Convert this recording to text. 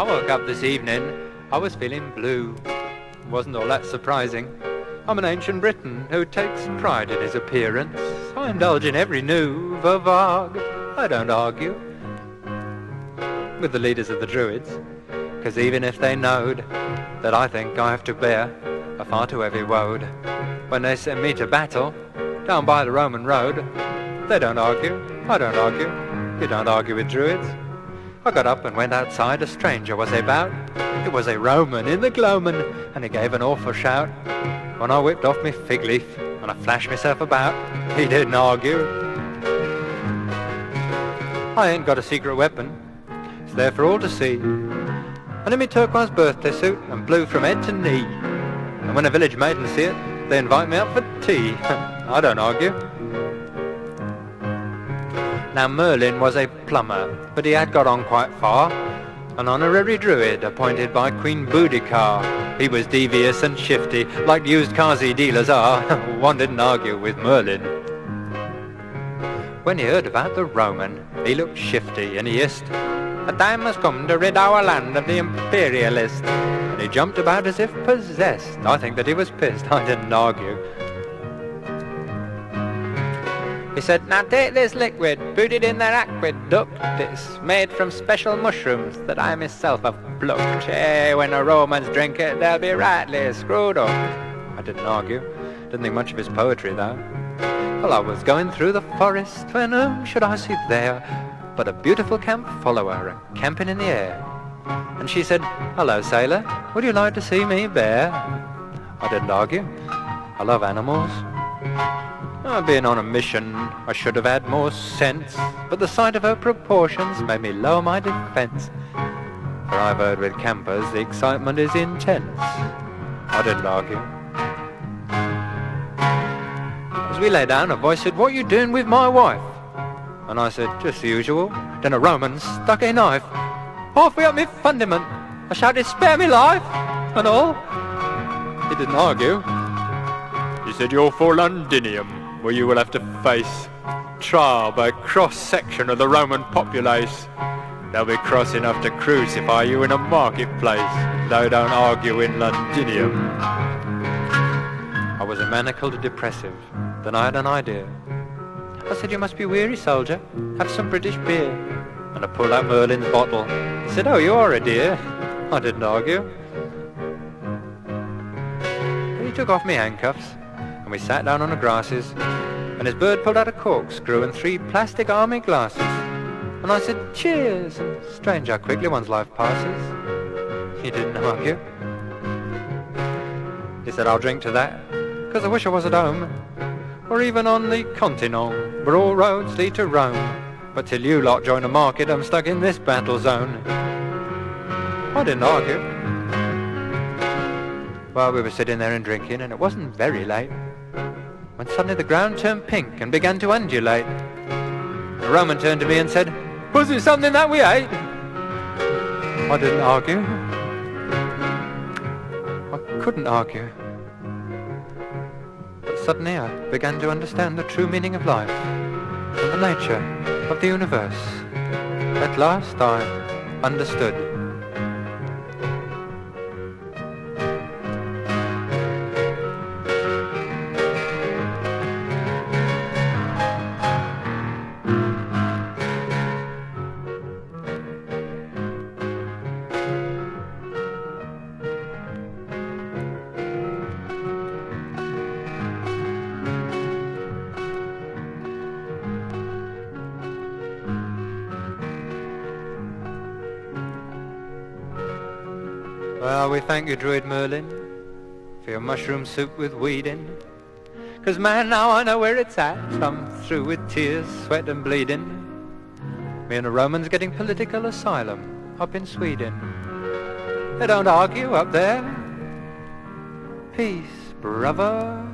woke up this evening, I was feeling blue. Wasn't all that surprising. I'm an ancient Briton who takes pride in his appearance. I indulge in every new vargh. I don't argue with the leaders of the druids, 'cause even if they knowed that I think I have to bear a far too heavy woad, when they send me to battle down by the Roman road, they don't argue, I don't argue, you don't argue with druids. I got up and went outside, a stranger was about. It was a Roman in the gloaming, and he gave an awful shout. When I whipped off me fig leaf and I flashed myself about, he didn't argue. I ain't got a secret weapon, it's there for all to see. And in me turquoise birthday suit and blue from head to knee. And when a village maidens see it, they invite me up for tea. I don't argue. Now Merlin was a plumber, but he had got on quite far. An honorary druid appointed by Queen Bodacea. He was devious and shifty, like used carsy dealers are. One didn't argue with Merlin. When he heard about the Roman, he looked shifty and he hissed, "A time has come to rid our land of the imperialist." And he jumped about as if possessed. I think that he was pissed, I didn't argue. He said, "Now take this liquid, put it in their aqueduct. It's made from special mushrooms that I myself have plucked. Hey, when the Romans drink it, they'll be rightly screwed up." I didn't argue. Didn't think much of his poetry, though. Well, I was going through the forest when whom should I see there but a beautiful camp follower and camping in the air. And she said, "Hello, sailor, would you like to see me bear?" I didn't argue. I love animals. Being on a mission, I should have had more sense, but the sight of her proportions made me lower my defence. For I've heard with campers the excitement is intense. I didn't argue. As we lay down, a voice said, "What you doing with my wife?" And I said, "Just the usual." Then a Roman stuck a knife halfway up me fundament. I shouted, "Spare me life!" and all. He didn't argue. He said, "You're for Londinium, where you will have to face trial by cross-section of the Roman populace. They'll be cross enough to crucify you in a marketplace. They don't argue in Londinium." I was a manacled depressive. Then I had an idea. I said, "You must be weary, soldier. Have some British beer." And I pulled out Merlin's bottle. He said, "Oh, you are a dear." I didn't argue. He took off me handcuffs, and we sat down on the grasses, and his bird pulled out a corkscrew and 3 plastic army glasses. And I said, "Cheers," and strange how quickly one's life passes. He didn't argue. He said, "I'll drink to that, 'cause I wish I was at home, or even on the continent, where all roads lead to Rome. But till you lot join the market, I'm stuck in this battle zone." I didn't argue. Well, we were sitting there and drinking, and it wasn't very late, when suddenly the ground turned pink and began to undulate. The Roman turned to me and said, "Was it something that we ate?" I didn't argue. I couldn't argue. But suddenly I began to understand the true meaning of life and the nature of the universe. At last I understood. Well, we thank you, Druid Merlin, for your mushroom soup with weed in. 'Cause man, now I know where it's at. I'm through with tears, sweat and bleeding. Me and the Romans getting political asylum up in Sweden. They don't argue up there. Peace, brother.